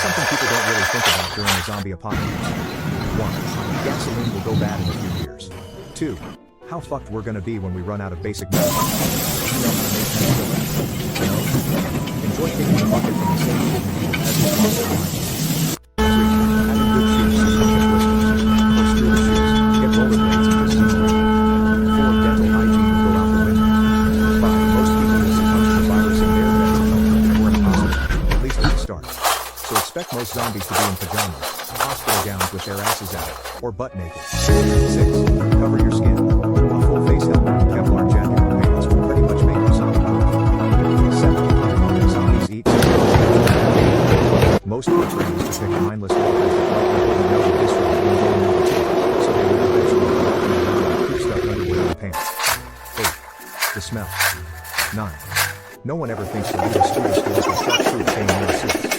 something people don't really think about during a zombie apocalypse. 1. Gasoline will go bad in a few years. 2. How fucked we're gonna be when we run out of basic medicine. You know how to make penicillin? No? Enjoy kicking the bucket from the same old medieval peasants lost their minds. 3. Having good shoes so you don't get blisters. Or screw the shoes, get rollerblades and just see the rain. 4. Dental hygiene will go out the window. 5. Most people will succumb to the virus in bare beds and or in a hospital, at least at the start. So expect most zombies to be in pajamas, hospital gowns with their asses out, or butt naked. 6. Cover your skin. A full face helmet and Kevlar jacket and pants will pretty much make you zombie-proof. 7. Zombies eat. Most poor friends depict mindless walkers that likely wouldn't know that this would be going on the table, so they would eventually walk around and keep stuff under without pants. 8. The smell. 9. No one ever thinks to leave a scooter store with shark food chain near the seats.